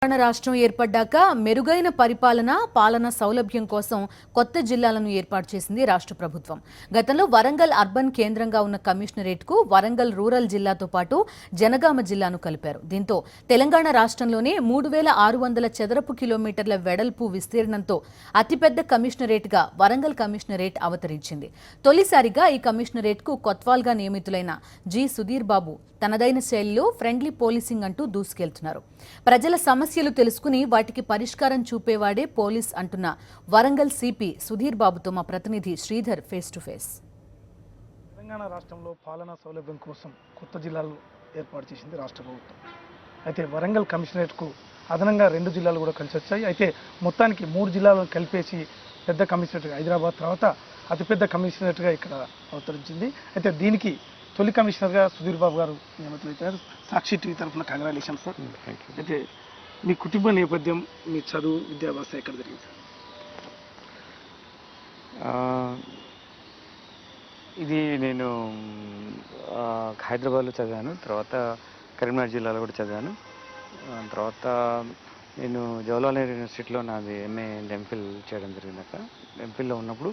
తెలంగాణ రాష్ట్రం ఏర్పడ్డాక మెరుగైన పాలన సౌలభ్యం కోసం కొత్త జిల్లాలను ఏర్పాటు చేసింది రాష్ట్ర ప్రభుత్వం. గతంలో వరంగల్ అర్బన్ కేంద్రంగా ఉన్న కమిషనరేట్కు వరంగల్ రూరల్ జిల్లాతో పాటు జనగామ జిల్లాను కలిపారు. దీంతో తెలంగాణ రాష్ట్రంలోనే 3600 చదరపు కిలోమీటర్ల వెడల్పు విస్తీర్ణంతో అతిపెద్ద కమిషనరేట్గా వరంగల్ కమిషనరేట్ అవతరించింది. తొలిసారిగా ఈ కమిషనరేట్కు కొత్వాల్గా నియమితులైన జి సుధీర్ బాబు తనదైన శైలిలో ఫ్రెండ్లీ పోలీసింగ్ అంటూ దూసుకెళ్తున్నారు. ప్రజల సమస్యలు తెలుసుకుని వాటికి పరిష్కారం చూపేవాడే పోలీస్ అంటున్న వరంగల్ సిపి సుధీర్ బాబుతో మా ప్రతినిధి Sridhar face to face. Telangana రాష్ట్రంలో పాలనా సౌలభ్యం కోసం కొత్త జిల్లాలు ఏర్పాటు చేసింది రాష్ట్ర ప్రభుత్వం. అయితే వరంగల్ కమిషనరేట్కు అదనంగా 2 జిల్లాలు కూడా కలిసి వచ్చాయి. అయితే మొత్తానికి 3 జిల్లాలను కలిపేసి పెద్ద కమిషనరేట్గా హైదరాబాద్ తర్వాత అతిపెద్ద కమిషనరేట్గా ఇక్కడ అవతరించింది. అయితే దీనికి తొలి కమిషనర్గా సుధీర్ బాబు గారు నియమితులైతే సాక్షి టీవీ తరఫున కంగ్రాచులేషన్స్ సార్. అయితే మీ కుటుంబ నేపథ్యం, మీ చదువు, విద్యాభ్యాసం ఎక్కడ జరిగింది సార్? ఇది నేను హైదరాబాద్లో చదివాను, తర్వాత కరీంనగర్ జిల్లాలో కూడా చదివాను. తర్వాత నేను జవహర్లాల్ యూనివర్సిటీలో నాది ఎంఏ అండ్ ఎంఫిల్ చేయడం జరిగింది. అక్కడ ఎంఫిల్లో ఉన్నప్పుడు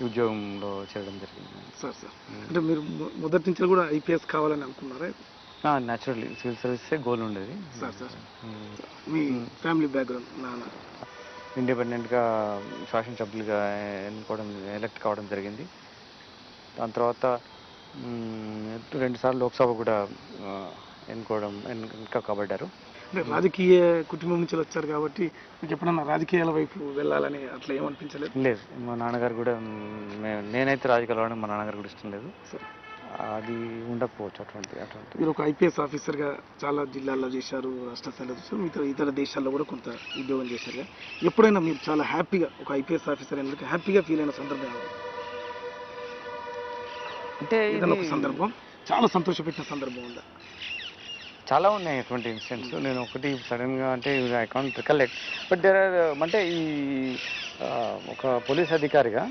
ఉద్యోగంలో చేయడం జరిగింది. సార్ అంటే మీరు మొదటి నుంచి కూడా ఐపీఎస్ కావాలని అనుకున్నారా? న్యాచురల్లీ సివిల్ సర్వీసే గోల్ ఉండేది. సార్ మీ ఫ్యామిలీ బ్యాక్గ్రౌండ్? నాన్న ఇండిపెండెంట్గా శాసనసభ్యులుగా ఎలక్ట్ కావడం జరిగింది. దాని తర్వాత 2 సార్లు లోక్సభ కూడా ఇంకా కాబడ్డారు. అంటే రాజకీయ కుటుంబం నుంచి వచ్చారు కాబట్టి మీకు ఎప్పుడన్నా రాజకీయాల వైపు వెళ్ళాలని అట్లా ఏమనిపించలేదు? లేదు, మా నాన్నగారు కూడా నేనైతే రాజకీయాలు రావడం మా నాన్నగారు కూడా ఇష్టం లేదు. అది ఉండకపోవచ్చు. అటువంటి మీరు ఒక ఐపీఎస్ ఆఫీసర్గా చాలా జిల్లాల్లో చేశారు, రాష్ట్ర స్థాయిలో చేశారు, ఇతర దేశాల్లో కూడా కొంత ఉద్యోగం చేశారు. ఎప్పుడైనా మీరు చాలా హ్యాపీగా ఒక ఐపీఎస్ ఆఫీసర్ ఎందుకు హ్యాపీగా ఫీల్ అయిన సందర్భం అంటే ఏదైనా ఒక సందర్భం చాలా సంతోషపెట్టిన సందర్భం ఉందా? చాలా ఉన్నాయి అటువంటి ఇన్సిడెంట్స్. నేను ఒకటి సడన్గా అంటే I can't recollect, but there are అంటే ఈ ఒక పోలీస్ అధికారిగా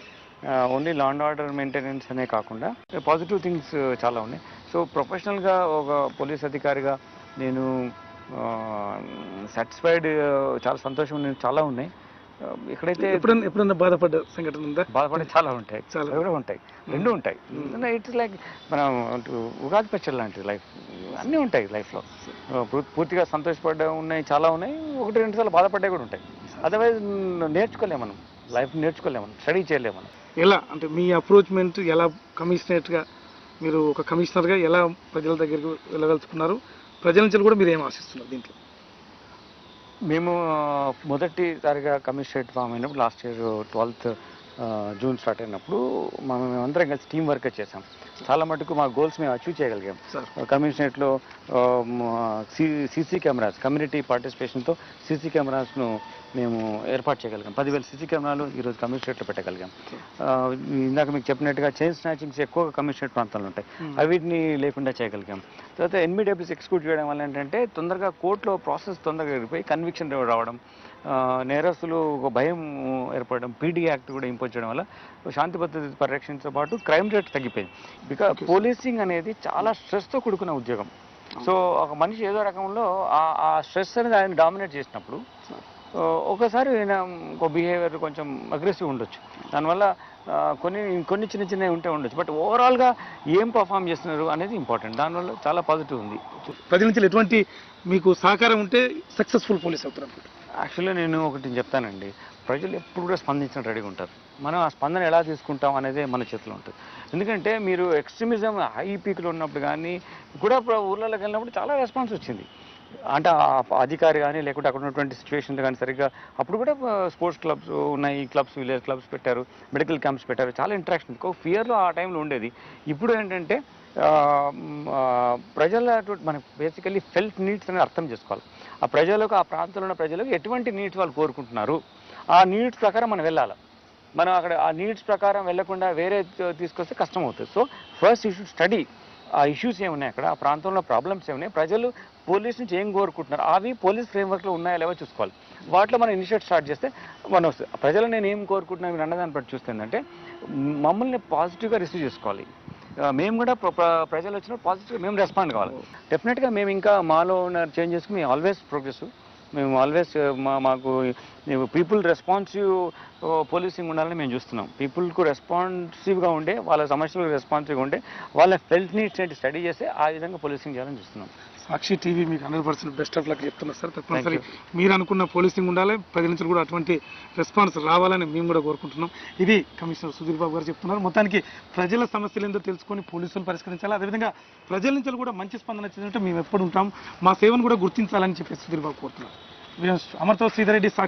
only law and order maintenance అనే కాకుండా పాజిటివ్ థింగ్స్ చాలా ఉన్నాయి. సో ప్రొఫెషనల్గా ఒక పోలీస్ అధికారిగా నేను సాటిస్ఫైడ్, చాలా సంతోషం చాలా ఉన్నాయి. ఎక్కడైతే ఎప్పుడన్నా బాధపడ్డ సంఘటన ఉందా? బాధపడే చాలా ఉంటాయి, కూడా ఉంటాయి, 2 ఉంటాయి. ఇట్స్ లైక్ మనం ఉగాది పచ్చడి లాంటిది లైఫ్. అన్నీ ఉంటాయి లైఫ్లో. పూర్తిగా సంతోషపడ్డ ఉన్నాయి, చాలా ఉన్నాయి. 1-2 సార్లు బాధపడ్డాయి కూడా ఉంటాయి. అదర్వైజ్ నేర్చుకోలేము మనం, లైఫ్ నేర్చుకోలేము, స్టడీ చేయలేము మనం. ఎలా అంటే మీ అప్రోచ్మెంట్ ఎలా, కమిషనరేట్గా మీరు ఒక కమిషనర్గా ఎలా ప్రజల దగ్గరికి వెళ్ళగలుగుతున్నారు? ప్రజల నుంచి కూడా మీరు ఏం ఆశిస్తున్నారు దీంట్లో? మేము మొదటిసారిగా కమిషనరేట్ ఫామ్ అయినప్పుడు last year 12th June start అయినప్పుడు మేమందరం కలిసి టీం వర్క్ చేసాం. చాలా మటుకు మా గోల్స్ మేము అచీవ్ చేయగలిగాం. కమిషనరేట్లో సీసీ కెమెరాస్, కమ్యూనిటీ పార్టిసిపేషన్తో సీసీ కెమెరాస్ను మేము ఏర్పాటు చేయగలిగాం. 10,000 సీసీ కెమెరాలు ఈరోజు కమిషనరేట్లో పెట్టగలిగాం. ఇందాక మీకు చెప్పినట్టుగా చైన్ స్నాచింగ్స్ ఎక్కువగా కమిషనరేట్ ప్రాంతాల్లో ఉంటాయి, అవిటిని లేకుండా చేయగలిగాం. తర్వాత ఎన్బిడబ్ల్యూస్ ఎక్స్క్యూట్ చేయడం వల్ల ఏంటంటే తొందరగా కోర్టులో ప్రాసెస్ తొందరగా వెళ్ళిపోయి కన్విక్షన్ రావడం, నేరస్తులు ఒక భయం ఏర్పడడం, పీడీ యాక్ట్ కూడా ఇంపోజ్ చేయడం వల్ల శాంతి భద్రత పరిరక్షణతో పాటు క్రైమ్ రేట్ తగ్గిపోయింది. బికాజ్ పోలీసింగ్ అనేది చాలా స్ట్రెస్తో కూడుకున్న ఉద్యోగం. సో ఒక మనిషి ఏదో రకంలో ఆ స్ట్రెస్ అనేది ఆయన డామినేట్ చేసినప్పుడు ఒకసారి ఒక బిహేవియర్ కొంచెం అగ్రెసివ్ ఉండొచ్చు. దానివల్ల కొన్ని చిన్న చిన్నవి ఉండొచ్చు. బట్ ఓవరాల్గా ఏం పర్ఫామ్ చేస్తున్నారు అనేది ఇంపార్టెంట్. దానివల్ల చాలా పాజిటివ్ ఉంది. ప్రజల నుంచి ఎటువంటి మీకు సహకారం ఉంటే సక్సెస్ఫుల్ పోలీస్ అవుతారు? యాక్చువల్లీ నేను ఒకటి చెప్తానండి, ప్రజలు ఎప్పుడు కూడా స్పందించడం రెడీగా ఉంటారు. మనం ఆ స్పందన ఎలా తీసుకుంటాం అనేది మన చేతిలో ఉంటుంది. ఎందుకంటే మీరు ఎక్స్ట్రీమిజం హై పీక్లో ఉన్నప్పుడు కానీ కూడా ఊళ్ళలోకి వెళ్ళినప్పుడు చాలా రెస్పాన్స్ వచ్చింది. అంటే అధికారి కానీ లేకుంటే అక్కడ ఉన్నటువంటి సిచ్యువేషన్స్ కానీ సరిగ్గా అప్పుడు కూడా స్పోర్ట్స్ క్లబ్స్ ఉన్నాయి, క్లబ్స్, విలేజ్ క్లబ్స్ పెట్టారు, మెడికల్ క్యాంప్స్ పెట్టారు, చాలా ఇంటరాక్షన్. ఫియర్లో ఆ టైంలో ఉండేది. ఇప్పుడు ఏంటంటే ప్రజల మనకు బేసికల్లీ ఫెల్ట్ నీడ్స్ అనేది అర్థం చేసుకోవాలి. ఆ ప్రజలకు, ఆ ప్రాంతంలో ఉన్న ప్రజలకు ఎటువంటి నీడ్స్ వాళ్ళు కోరుకుంటున్నారు, ఆ నీడ్స్ ప్రకారం మనం వెళ్ళాలి. మనం అక్కడ ఆ నీడ్స్ ప్రకారం వెళ్లకుండా వేరే తీసుకొస్తే కష్టం అవుతుంది. So first you should study ఆ ఇష్యూస్ ఏమున్నాయి, అక్కడ ఆ ప్రాంతంలో ప్రాబ్లమ్స్ ఏమున్నాయి, ప్రజలు పోలీస్ నుంచి ఏం కోరుకుంటున్నారు, అవి పోలీస్ ఫ్రేమ్వర్క్లో ఉన్నాయా లేవో చూసుకోవాలి. వాటిలో మనం ఇనిషియేట్ స్టార్ట్ చేస్తే మనం వస్తుంది. ప్రజలు నేను ఏం కోరుకుంటున్నాను మీరు అన్నదాన్ని బట్టి చూస్తుందంటే మమ్మల్ని పాజిటివ్గా రిసీవ్ చేసుకోవాలి. మేము కూడా ప్రజలు వచ్చినప్పుడు పాజిటివ్గా మేము రెస్పాండ్ కావాలి. డెఫినెట్గా మేము ఇంకా మాలో ఉన్న చేంజెస్కి మేము ఆల్వేస్ ప్రోగ్రెస్. మేము ఆల్వేస్ మాకు పీపుల్ రెస్పాన్సివ్ పోలీసింగ్ ఉండాలని మేము చూస్తున్నాం. పీపుల్కు రెస్పాన్సివ్గా ఉండే, వాళ్ళ సమస్యలకు రెస్పాన్సివ్గా ఉండే, వాళ్ళ ఫెల్ట్ నీడ్స్ ఏంటి స్టడీ చేస్తే ఆ విధంగా పోలీసింగ్ చేయాలని చూస్తున్నాం. సాక్షి టీవీ మీకు 100% బెస్ట్ ఆఫ్ లక్ చెప్తున్నారు సార్. తప్పనిసరి మీరు అనుకున్న పోలీసింగ్ ఉండాలి, ప్రజల నుంచి కూడా అటువంటి రెస్పాన్స్ రావాలని మేము కూడా కోరుకుంటున్నాం. ఇది కమిషనర్ సుధీర్ బాబు గారు చెప్తున్నారు. మొత్తానికి ప్రజల సమస్యలు ఏందో తెలుసుకొని పోలీసులు పరిష్కరించాలి, అదేవిధంగా ప్రజల నుంచి కూడా మంచి స్పందన వచ్చిందంటే మేము ఎప్పుడు ఉంటాం, మా సేవను కూడా గుర్తించాలని చెప్పి సుధీర్ బాబు కోరుతున్నారు. అమర్తో శ్రీధర్ రెడ్డి.